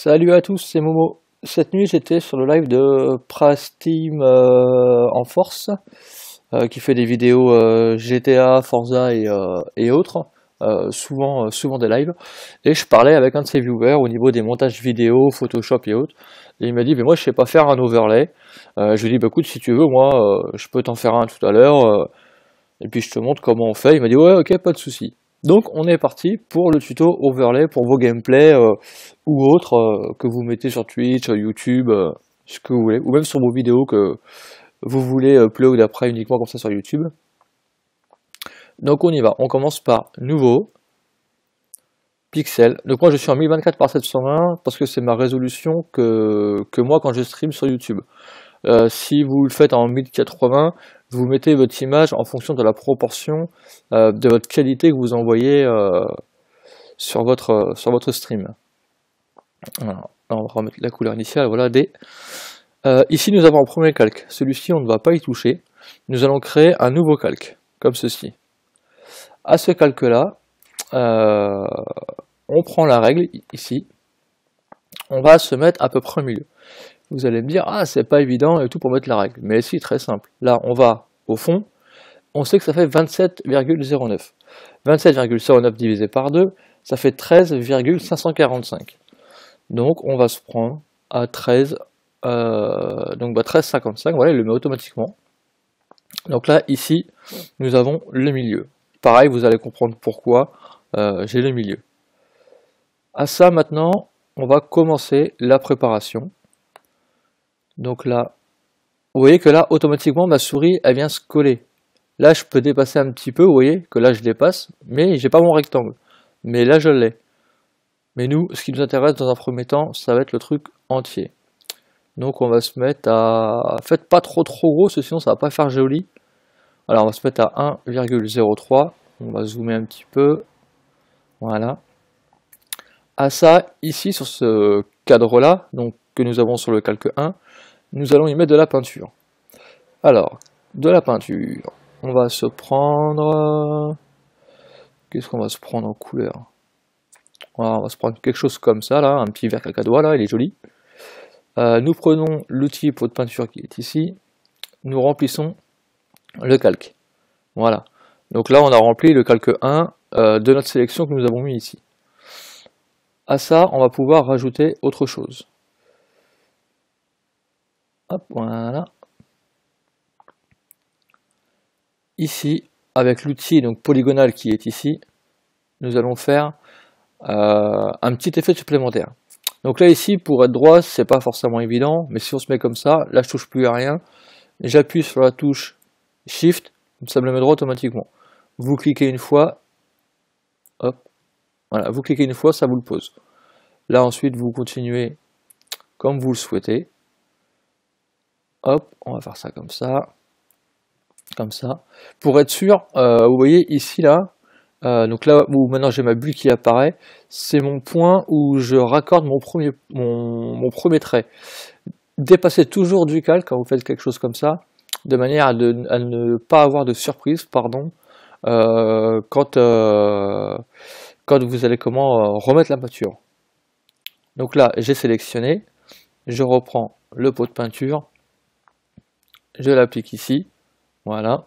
Salut à tous, c'est Momo. Cette nuit, j'étais sur le live de Prasteam en force, qui fait des vidéos GTA, Forza et autres, souvent des lives. Et je parlais avec un de ses viewers au niveau des montages vidéo, Photoshop et autres. Et il m'a dit, mais moi je sais pas faire un overlay. Je lui ai dit, bah écoute, si tu veux, moi je peux t'en faire un tout à l'heure, et puis je te montre comment on fait. Il m'a dit, ouais, ok, pas de souci. Donc on est parti pour le tuto overlay pour vos gameplays ou autres que vous mettez sur Twitch, YouTube, ce que vous voulez, ou même sur vos vidéos que vous voulez upload après uniquement comme ça sur YouTube. Donc on y va, on commence par nouveau, pixel. Donc moi je suis en 1024 par 720 parce que c'est ma résolution que moi quand je stream sur YouTube. Si vous le faites en 1080, vous mettez votre image en fonction de la proportion de votre qualité que vous envoyez sur votre stream. Alors, là, on va remettre la couleur initiale, voilà, D. Ici, nous avons un premier calque. Celui-ci, on ne va pas y toucher. Nous allons créer un nouveau calque, comme ceci. À ce calque-là, on prend la règle, ici. On va se mettre à peu près au milieu. Vous allez me dire, ah, c'est pas évident et tout pour mettre la règle. Mais si, très simple. Là, on va au fond. On sait que ça fait 27,09. 27,09 divisé par 2, ça fait 13,545. Donc, on va se prendre à 13, donc 13,55, voilà, il le met automatiquement. Donc là, ici, nous avons le milieu. Pareil, vous allez comprendre pourquoi j'ai le milieu. À ça, maintenant, on va commencer la préparation. Donc là, vous voyez que là, automatiquement, ma souris, elle vient se coller. Là, je peux dépasser un petit peu, vous voyez que là, je dépasse, mais j'ai pas mon rectangle. Mais là, je l'ai. Mais nous, ce qui nous intéresse dans un premier temps, ça va être le truc entier. Donc on va se mettre à... Faites pas trop gros, sinon ça va pas faire joli. Alors on va se mettre à 1,03. On va zoomer un petit peu. Voilà. À ça, ici sur ce cadre-là, donc que nous avons sur le calque 1, nous allons y mettre de la peinture. Alors, de la peinture. On va se prendre... Qu'est-ce qu'on va se prendre en couleur? Voilà, on va se prendre quelque chose comme ça, là, un petit vert cacadois, là, il est joli. Nous prenons l'outil pot de peinture qui est ici, nous remplissons le calque. Voilà. Donc là, on a rempli le calque 1 de notre sélection que nous avons mis ici. À ça, on va pouvoir rajouter autre chose. Hop, voilà. Ici, avec l'outil donc polygonal qui est ici, nous allons faire un petit effet supplémentaire. Donc là ici, pour être droit, c'est pas forcément évident, mais si on se met comme ça, là je touche plus à rien, j'appuie sur la touche Shift, ça me le met droit automatiquement. Vous cliquez une fois, hop, voilà, vous cliquez une fois, ça vous le pose. Là ensuite, vous continuez comme vous le souhaitez. Hop, on va faire ça comme ça. Comme ça. Pour être sûr, vous voyez ici là, donc là où maintenant j'ai ma bulle qui apparaît, c'est mon point où je raccorde mon premier trait. Dépassez toujours du calque quand vous faites quelque chose comme ça, de manière à ne pas avoir de surprise, pardon, quand vous allez remettre la peinture. Donc là j'ai sélectionné, je reprends le pot de peinture, je l'applique ici, voilà.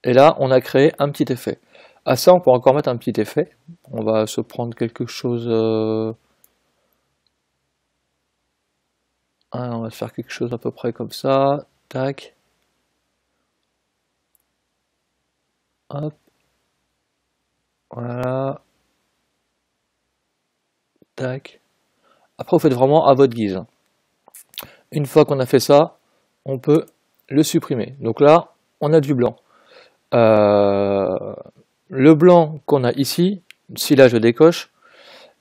Et là, on a créé un petit effet. À ça, on peut encore mettre un petit effet. On va se prendre quelque chose... on va faire quelque chose à peu près comme ça. Tac. Hop. Voilà. Tac. Après, vous faites vraiment à votre guise. Une fois qu'on a fait ça, on peut le supprimer. Donc là, on a du blanc. Le blanc qu'on a ici, si là je décoche,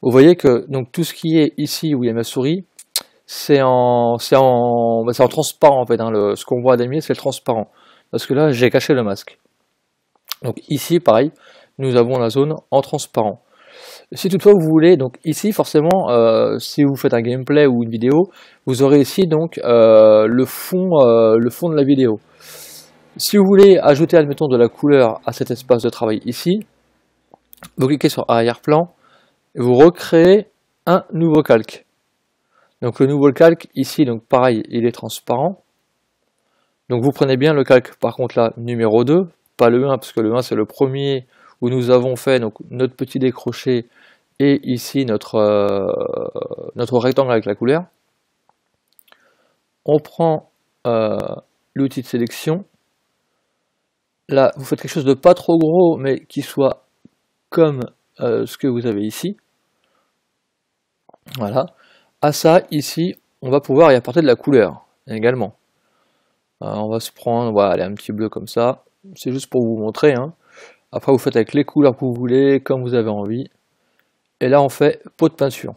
vous voyez que donc tout ce qui est ici où il y a ma souris, c'est en transparent en fait, hein, ce qu'on voit à damier c'est le transparent, parce que là j'ai caché le masque. Donc ici pareil, nous avons la zone en transparent. Si toutefois vous voulez, donc ici forcément, si vous faites un gameplay ou une vidéo, vous aurez ici donc le fond de la vidéo. Si vous voulez ajouter, admettons, de la couleur à cet espace de travail ici, vous cliquez sur arrière-plan, et vous recréez un nouveau calque. Donc le nouveau calque ici, donc pareil, il est transparent. Donc vous prenez bien le calque, par contre là, numéro 2, pas le 1, parce que le 1 c'est le premier où nous avons fait donc, notre petit décroché et ici notre rectangle avec la couleur. On prend l'outil de sélection. Là, vous faites quelque chose de pas trop gros, mais qui soit comme ce que vous avez ici. Voilà. À ça, ici, on va pouvoir y apporter de la couleur également. On va se prendre, voilà, allez, un petit bleu comme ça. C'est juste pour vous montrer. Hein. Après, vous faites avec les couleurs que vous voulez, comme vous avez envie. Et là, on fait pot de peinture.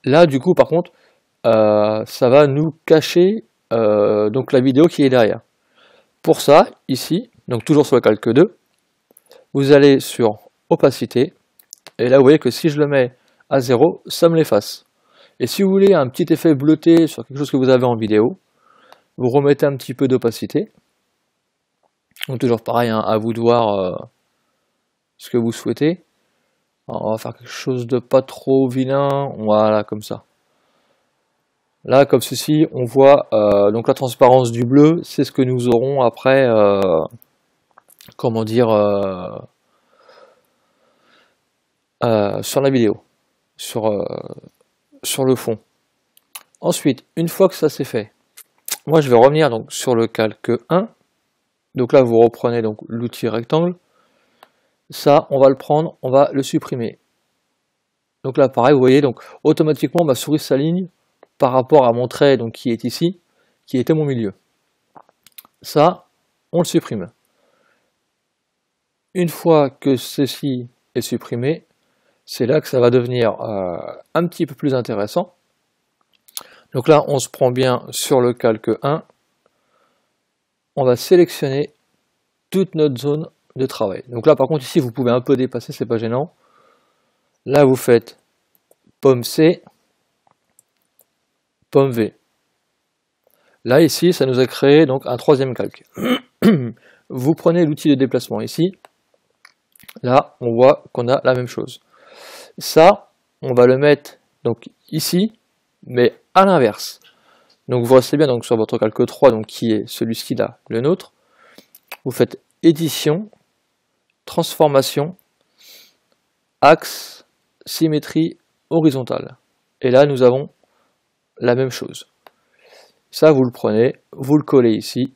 Là, du coup, par contre, ça va nous cacher donc la vidéo qui est derrière. Pour ça, ici, donc toujours sur le calque 2, vous allez sur opacité. Et là, vous voyez que si je le mets à 0, ça me l'efface. Et si vous voulez un petit effet bleuté sur quelque chose que vous avez en vidéo, vous remettez un petit peu d'opacité. Donc toujours pareil, hein, à vous de voir ce que vous souhaitez. Alors, on va faire quelque chose de pas trop vilain, voilà, comme ça. Là, comme ceci, on voit donc la transparence du bleu, c'est ce que nous aurons après, comment dire, sur la vidéo, sur le fond. Ensuite, une fois que ça c'est fait, moi je vais revenir donc sur le calque 1. Donc là, vous reprenez donc l'outil rectangle. Ça, on va le prendre, on va le supprimer. Donc là, pareil, vous voyez, donc automatiquement ma souris s'aligne par rapport à mon trait donc, qui est ici, qui était mon milieu. Ça, on le supprime. Une fois que ceci est supprimé, c'est là que ça va devenir un petit peu plus intéressant. Donc là, on se prend bien sur le calque 1. On va sélectionner toute notre zone de travail. Donc là, par contre, ici, vous pouvez un peu dépasser, c'est pas gênant. Là, vous faites pomme C, pomme V. Là, ici, ça nous a créé donc un troisième calque. Vous prenez l'outil de déplacement ici. Là, on voit qu'on a la même chose. Ça, on va le mettre donc ici, mais à l'inverse. Donc vous restez bien donc sur votre calque 3, donc qui est celui-ci là, le nôtre. Vous faites édition, transformation, axe, symétrie horizontale. Et là, nous avons la même chose. Ça, vous le prenez, vous le collez ici.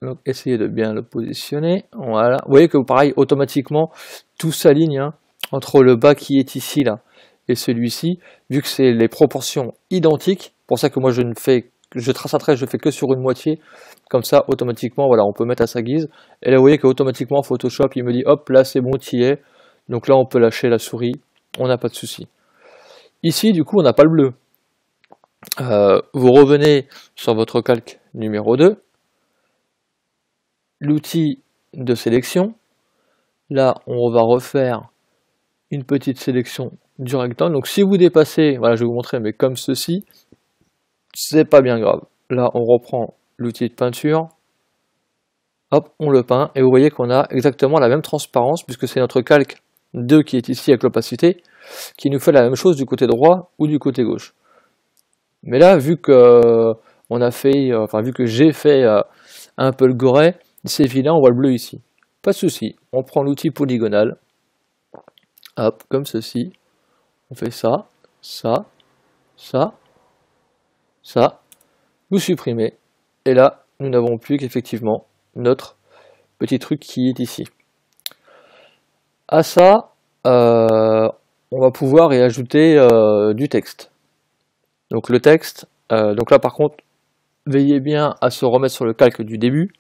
Donc, essayez de bien le positionner. Voilà. Vous voyez que pareil, automatiquement, tout s'aligne hein, entre le bas qui est ici là et celui-ci, vu que c'est les proportions identiques. Pour ça que moi je trace un trait, je fais que sur une moitié. Comme ça, automatiquement, voilà, on peut mettre à sa guise. Et là, vous voyez qu'automatiquement, Photoshop, il me dit, hop, là, c'est bon, tu y es. Donc là, on peut lâcher la souris, on n'a pas de souci. Ici, du coup, on n'a pas le bleu. Vous revenez sur votre calque numéro 2. L'outil de sélection. Là, on va refaire une petite sélection du rectangle. Donc si vous dépassez, voilà, je vais vous montrer, mais comme ceci, c'est pas bien grave. Là, on reprend l'outil de peinture. Hop, on le peint. Et vous voyez qu'on a exactement la même transparence, puisque c'est notre calque 2 qui est ici avec l'opacité, qui nous fait la même chose du côté droit ou du côté gauche. Mais là, vu que on a fait, vu que j'ai fait un peu le goret, c'est évident, on voit le bleu ici. Pas de souci, on prend l'outil polygonal, hop, comme ceci, on fait ça, ça, ça, ça, vous supprimez, et là, nous n'avons plus qu'effectivement notre petit truc qui est ici. À ça, on va pouvoir y ajouter du texte. Donc le texte, donc là par contre, veillez bien à se remettre sur le calque du début,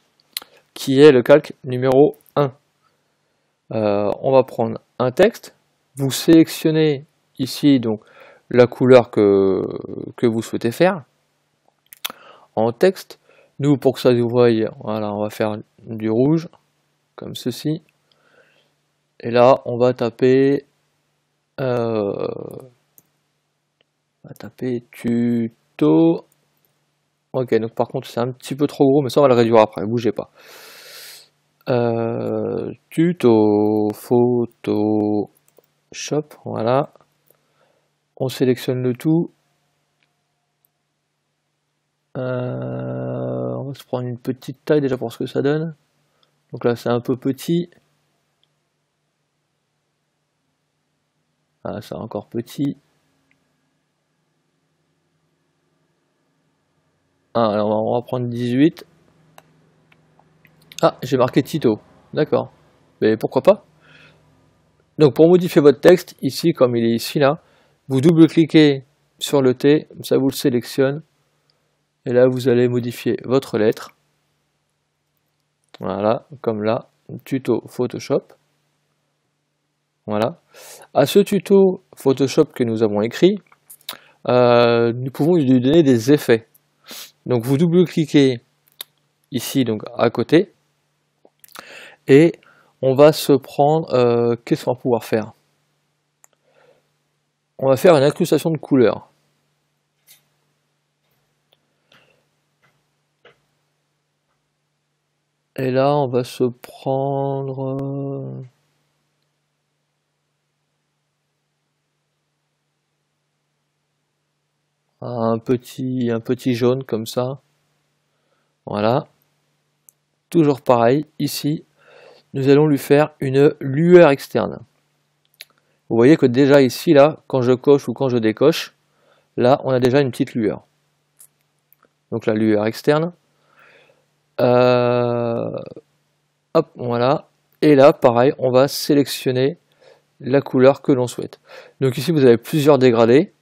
qui est le calque numéro 1. On va prendre un texte, vous sélectionnez ici donc la couleur que vous souhaitez faire. En texte, nous pour que ça vous voyez, voilà, on va faire du rouge, comme ceci. Et là, on va taper tuto. Ok, donc par contre c'est un petit peu trop gros, mais ça on va le réduire après, bougez pas. Tuto, photo, Shop, voilà. On sélectionne le tout. On va se prendre une petite taille déjà pour ce que ça donne. Donc là c'est un peu petit. Ah, c'est encore petit. Ah, alors on va prendre 18. Ah, j'ai marqué Tito. D'accord. Mais pourquoi pas? Donc pour modifier votre texte, ici, comme il est ici là, vous double-cliquez sur le T, ça vous le sélectionne. Et là, vous allez modifier votre lettre. Voilà, comme là, tuto Photoshop. Voilà. À ce tuto Photoshop que nous avons écrit, nous pouvons lui donner des effets. Donc vous double-cliquez ici, donc à côté, et on va se prendre, qu'est-ce qu'on va pouvoir faire? On va faire une incrustation de couleurs. Et là, on va se prendre... un petit jaune comme ça. Voilà. Toujours pareil, ici, nous allons lui faire une lueur externe. Vous voyez que déjà ici, là, quand je coche ou quand je décoche, là, on a déjà une petite lueur. Donc la lueur externe. Hop, voilà. Et là, pareil, on va sélectionner la couleur que l'on souhaite. Donc ici, vous avez plusieurs dégradés.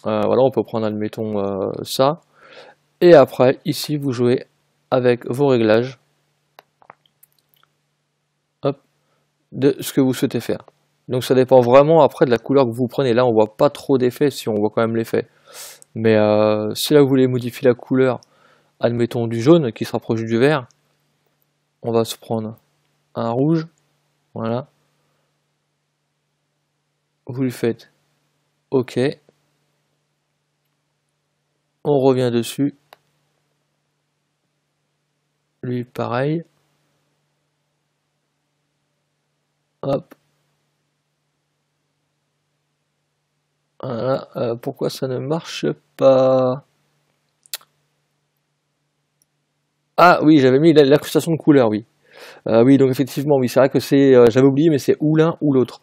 Voilà, on peut prendre, admettons, ça. Et après, ici, vous jouez avec vos réglages. Hop, de ce que vous souhaitez faire. Donc ça dépend vraiment après de la couleur que vous prenez. Là, on voit pas trop d'effet, si on voit quand même l'effet. Mais si là, vous voulez modifier la couleur, admettons du jaune qui se rapproche du vert, on va se prendre un rouge. Voilà. Vous lui faites OK. On revient dessus. Lui, pareil. Hop. Voilà. Pourquoi ça ne marche pas? Ah oui, j'avais mis l'incrustation de couleur, oui. Oui, donc effectivement, oui, c'est vrai que c'est, j'avais oublié, mais c'est ou l'un ou l'autre.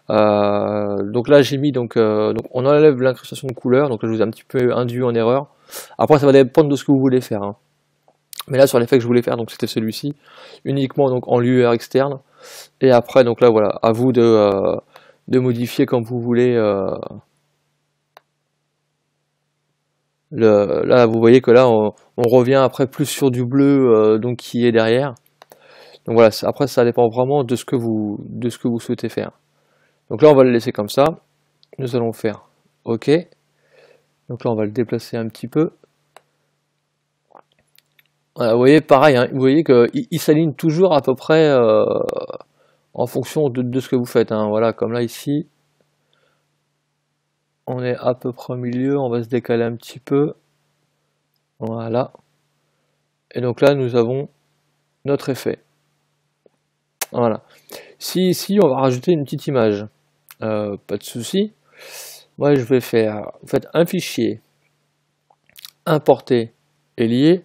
Donc là, j'ai mis donc on enlève l'incrustation de couleur. Donc là, je vous ai un petit peu induit en erreur. Après, ça va dépendre de ce que vous voulez faire, hein. Mais là, sur l'effet que je voulais faire, donc c'était celui-ci, uniquement donc en lueur externe. Et après, donc là, voilà, à vous de modifier comme vous voulez. Là, vous voyez que là, on revient après plus sur du bleu, donc qui est derrière. Donc voilà, après, ça dépend vraiment de ce que vous souhaitez faire. Donc là, on va le laisser comme ça. Nous allons faire OK. Donc là, on va le déplacer un petit peu. Voilà, vous voyez, pareil, hein, vous voyez qu'il s'aligne toujours à peu près en fonction de ce que vous faites, hein. Voilà, comme là, ici, on est à peu près au milieu. On va se décaler un petit peu. Voilà. Et donc là, nous avons notre effet. Voilà. Si ici, on va rajouter une petite image, pas de souci. Moi, je vais faire, vous faites un fichier, importer et lier.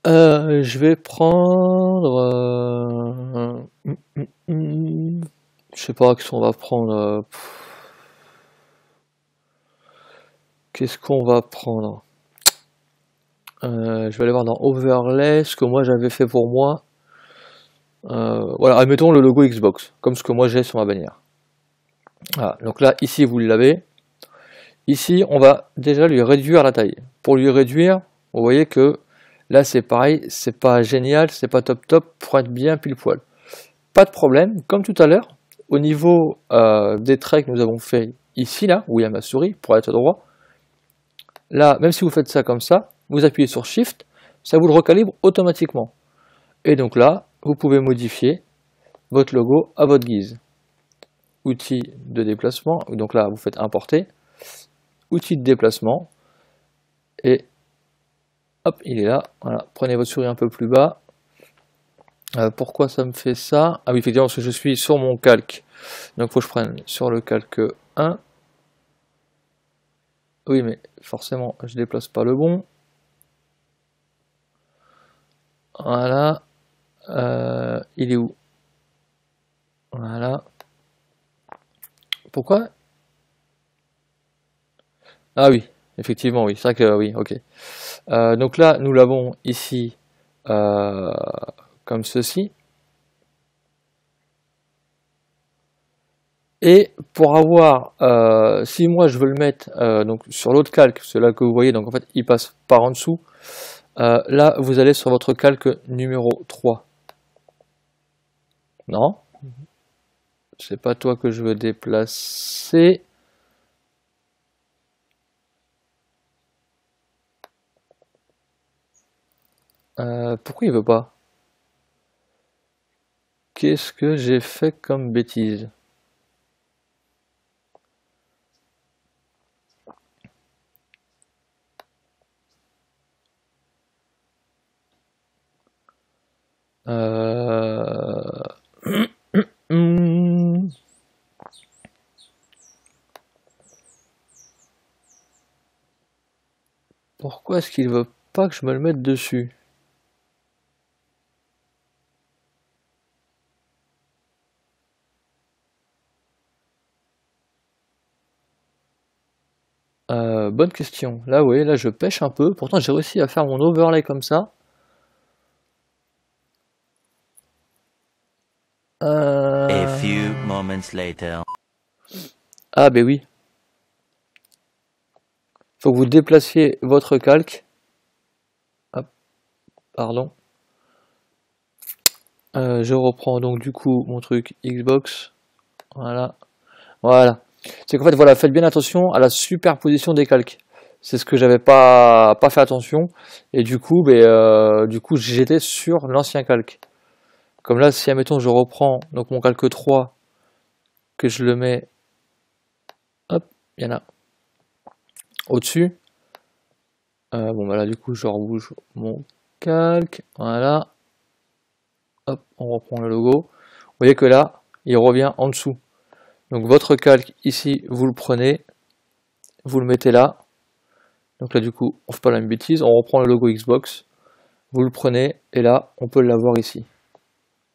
Je vais prendre, je sais pas, qu'est-ce qu'on va prendre. Qu'est-ce qu'on va prendre? Je vais aller voir dans Overlay, ce que moi j'avais fait pour moi. Voilà, admettons le logo Xbox, comme ce que moi j'ai sur ma bannière. Voilà, donc là, ici, vous l'avez. Ici, on va déjà lui réduire la taille. Pour lui réduire, vous voyez que là, c'est pareil, c'est pas génial, c'est pas top top, pour être bien pile poil. Pas de problème, comme tout à l'heure, au niveau des traits que nous avons fait ici, là, où il y a ma souris, pour être droit, là, même si vous faites ça comme ça, vous appuyez sur Shift, ça vous le recalibre automatiquement. Et donc là, vous pouvez modifier votre logo à votre guise. Outil de déplacement, donc là, vous faites importer, outil de déplacement, et hop, il est là. Voilà, prenez votre souris un peu plus bas, Pourquoi ça me fait ça? Ah oui, effectivement, parce que je suis sur mon calque. Donc il faut que je prenne sur le calque 1. Oui, mais forcément, je déplace pas le bon. Voilà. Il est où? Voilà. Pourquoi? Ah oui, effectivement, oui. C'est vrai que oui, ok. Donc là, nous l'avons ici euh, comme ceci. Et pour avoir, si moi je veux le mettre donc sur l'autre calque, celui-là que vous voyez, donc en fait il passe par en dessous, là vous allez sur votre calque numéro 3. Non, c'est pas toi que je veux déplacer. Pourquoi il veut pas? Qu'est-ce que j'ai fait comme bêtise? Euh... hmm. Pourquoi est-ce qu'il veut pas que je me le mette dessus? Bonne question. Là, oui, là je pêche un peu. Pourtant, j'ai réussi à faire mon overlay comme ça. A few moments later. Ah, ben oui. Faut que vous déplaciez votre calque. Hop, pardon. Je reprends donc du coup mon truc Xbox. Voilà. Voilà. C'est qu'en fait, voilà, faites bien attention à la superposition des calques. C'est ce que j'avais pas fait attention. Et du coup, j'étais sur l'ancien calque. Comme là, si admettons je reprends donc mon calque 3, que je le mets, hop, il y en a au-dessus. Bon bah là du coup je rebouge mon calque. Voilà. Hop, on reprend le logo. Vous voyez que là, il revient en dessous. Donc votre calque ici, vous le prenez, vous le mettez là. Donc là du coup, on fait pas la même bêtise, on reprend le logo Xbox, vous le prenez et là, on peut l'avoir ici.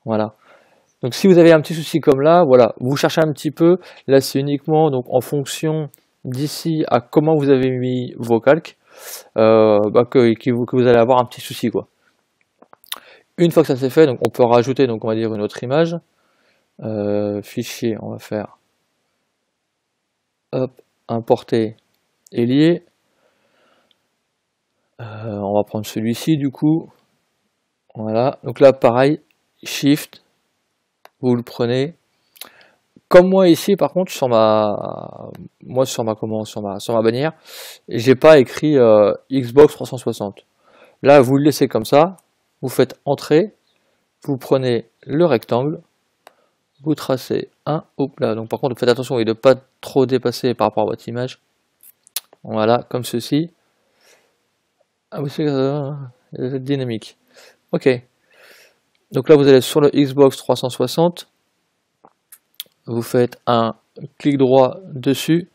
Voilà. Donc si vous avez un petit souci comme là, voilà, vous cherchez un petit peu. Là, c'est uniquement donc en fonction d'ici à comment vous avez mis vos calques que vous allez avoir un petit souci quoi. Une fois que ça c'est fait, donc on peut rajouter donc on va dire une autre image. Fichier, on va faire hop, importer et lier. On va prendre celui-ci du coup. Voilà. Donc là pareil, Shift, vous le prenez. Comme moi ici, par contre, sur ma bannière, j'ai pas écrit Xbox 360. Là, vous le laissez comme ça, vous faites Entrée, vous prenez le rectangle, vous tracez un, hop là. Donc par contre, faites attention de ne pas trop dépasser par rapport à votre image. Voilà, comme ceci. Ah oui, c'est dynamique. Ok. Donc là, vous allez sur le Xbox 360. Vous faites un clic droit dessus,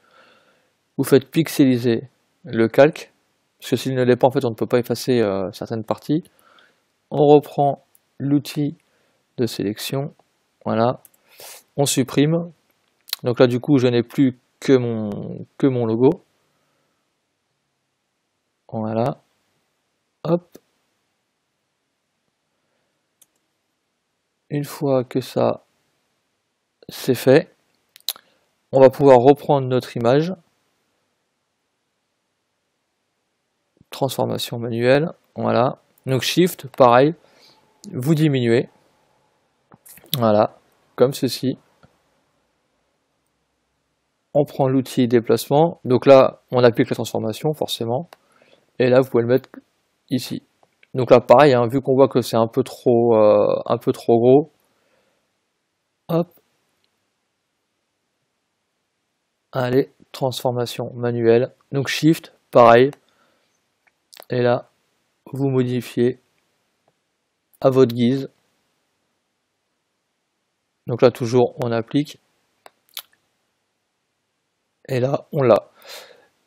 vous faites pixeliser le calque, parce que s'il ne l'est pas, en fait, on ne peut pas effacer certaines parties. On reprend l'outil de sélection, voilà, on supprime. Donc là, du coup, je n'ai plus que mon logo. Voilà, hop. Une fois que ça c'est fait, on va pouvoir reprendre notre image. Transformation manuelle, voilà. Donc Shift, pareil, vous diminuez. Voilà, comme ceci. On prend l'outil déplacement. Donc là, on applique la transformation, forcément. Et là, vous pouvez le mettre ici. Donc là, pareil, hein, vu qu'on voit que c'est un peu trop gros. Hop. Allez, transformation manuelle. Donc Shift, pareil. Et là, vous modifiez à votre guise. Donc là toujours on applique, et là on l'a.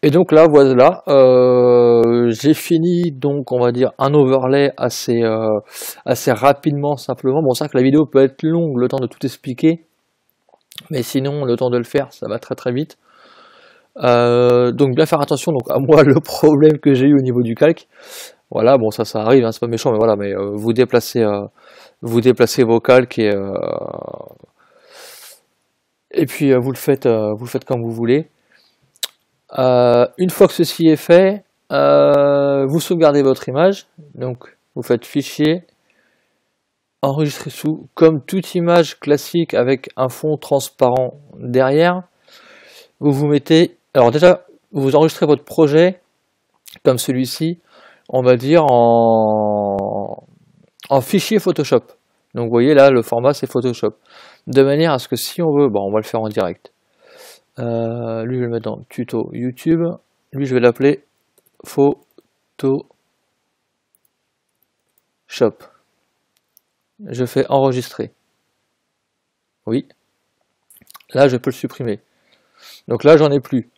Et donc là voilà, j'ai fini donc on va dire un overlay assez rapidement simplement. Bon, c'est vrai que la vidéo peut être longue, le temps de tout expliquer, mais sinon le temps de le faire ça va très très vite. Donc bien faire attention donc à moi le problème que j'ai eu au niveau du calque. Voilà, bon ça arrive, hein, c'est pas méchant, mais voilà, mais vous déplacez vos calques et puis vous le faites comme vous voulez. Une fois que ceci est fait, vous sauvegardez votre image, donc vous faites fichier, enregistrer sous, comme toute image classique avec un fond transparent derrière, vous mettez, alors déjà vous enregistrez votre projet comme celui-ci, on va dire en fichier Photoshop. Donc vous voyez là le format c'est Photoshop, de manière à ce que si on veut, bon on va le faire en direct. Lui je vais le mettre dans tuto YouTube, lui je vais l'appeler Photoshop. Je fais enregistrer. Oui. Là je peux le supprimer. Donc là j'en ai plus.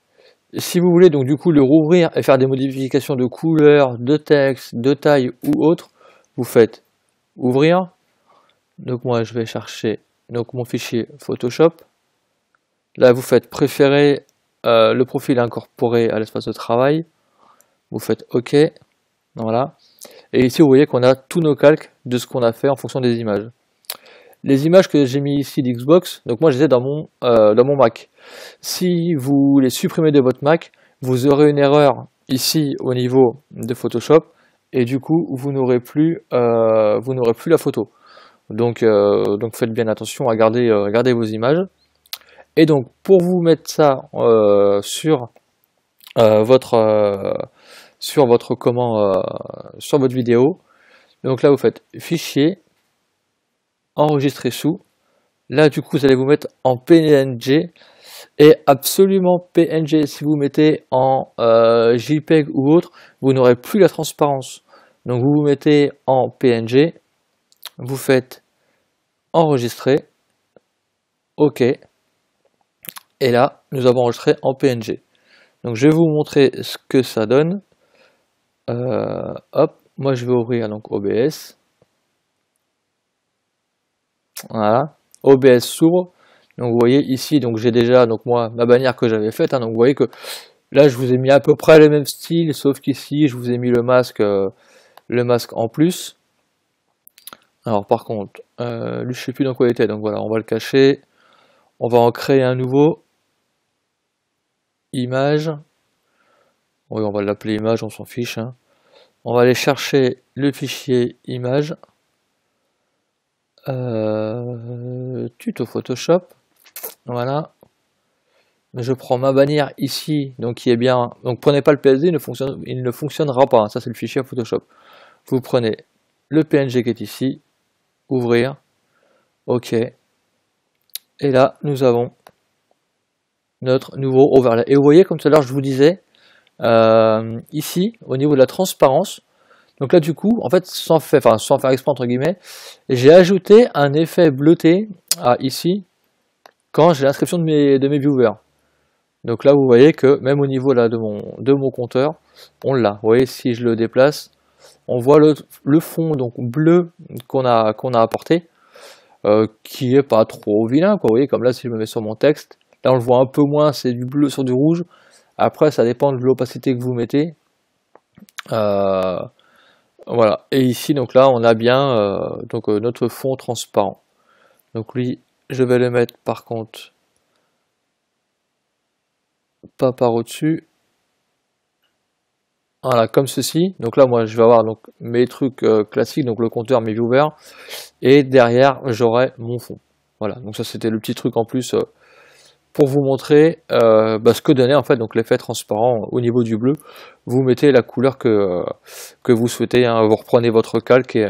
Si vous voulez donc du coup le rouvrir et faire des modifications de couleur, de texte, de taille ou autre, vous faites ouvrir. Donc moi je vais chercher donc mon fichier Photoshop. Là vous faites préférer le profil incorporé à l'espace de travail. Vous faites OK. Voilà. Et ici vous voyez qu'on a tous nos calques de ce qu'on a fait en fonction des images. Les images que j'ai mis ici d'Xbox, donc moi je les ai dans mon Mac. Si vous les supprimez de votre Mac, vous aurez une erreur ici au niveau de Photoshop et du coup vous n'aurez plus la photo. Donc faites bien attention à garder vos images. Et donc pour vous mettre ça sur votre vidéo, donc là vous faites fichier, enregistrer sous. Là du coup vous allez vous mettre en PNG, et absolument PNG. Si vous mettez en JPEG ou autre, vous n'aurez plus la transparence. Donc vous vous mettez en PNG, vous faites enregistrer, OK, et là nous avons enregistré en PNG. Donc je vais vous montrer ce que ça donne. Hop, moi je vais ouvrir donc OBS. Voilà, OBS s'ouvre. Donc vous voyez ici, donc j'ai déjà donc moi ma bannière que j'avais faite. Hein, donc vous voyez que là je vous ai mis à peu près le même style, sauf qu'ici je vous ai mis le masque en plus. Alors par contre, lui je sais plus dans quoi il était, donc voilà, on va le cacher. On va en créer un nouveau. Image. Oui, on va l'appeler image, on s'en fiche. Hein. On va aller chercher le fichier image. Tuto Photoshop. Voilà. Je prends ma bannière ici, donc qui est bien. Donc prenez pas le PSD, il ne fonctionnera pas. Hein. Ça c'est le fichier Photoshop. Vous prenez le PNG qui est ici, ouvrir, OK. Et là nous avons notre nouveau overlay. Et vous voyez, comme tout à l'heure je vous disais, ici au niveau de la transparence, donc là du coup, en fait sans faire exprès entre guillemets, j'ai ajouté un effet bleuté ici quand j'ai l'inscription de mes viewers. Donc là vous voyez que même au niveau là de mon compteur, on l'a. Vous voyez, si je le déplace, on voit le fond donc bleu qu'on a apporté, qui est pas trop vilain, quoi. Vous voyez, comme là si je me mets sur mon texte, là on le voit un peu moins, c'est du bleu sur du rouge. Après ça dépend de l'opacité que vous mettez. Voilà. Et ici donc là on a bien notre fond transparent. Donc lui je vais le mettre par contre pas par au-dessus. Voilà, comme ceci. Donc là, moi, je vais avoir donc mes trucs classiques, donc le compteur, mes viewers, et derrière, j'aurai mon fond. Voilà, donc ça, c'était le petit truc en plus pour vous montrer ce que donnait en fait donc l'effet transparent au niveau du bleu. Vous mettez la couleur que vous souhaitez. Hein. Vous reprenez votre calque et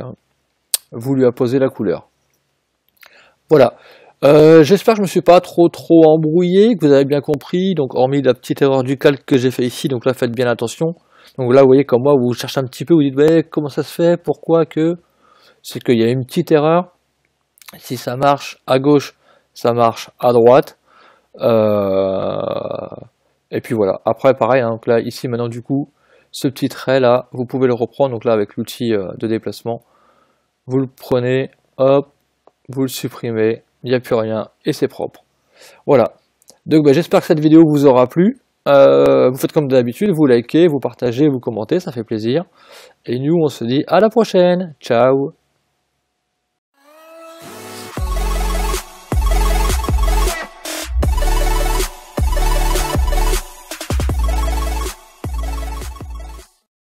vous lui apposez la couleur. Voilà. J'espère que je me suis pas trop embrouillé, que vous avez bien compris. Donc, hormis la petite erreur du calque que j'ai fait ici, donc là, faites bien attention. Donc là, vous voyez, comme moi, vous cherchez un petit peu, vous dites, ouais, comment ça se fait, pourquoi que... C'est qu'il y a une petite erreur. Si ça marche à gauche, ça marche à droite. Et puis voilà, après pareil, hein, donc là ici maintenant du coup, ce petit trait là, vous pouvez le reprendre, donc là avec l'outil de déplacement, vous le prenez, hop, vous le supprimez, il n'y a plus rien et c'est propre. Voilà, donc bah, j'espère que cette vidéo vous aura plu. Vous faites comme d'habitude, vous likez, vous partagez, vous commentez, ça fait plaisir. Et nous on se dit à la prochaine, ciao.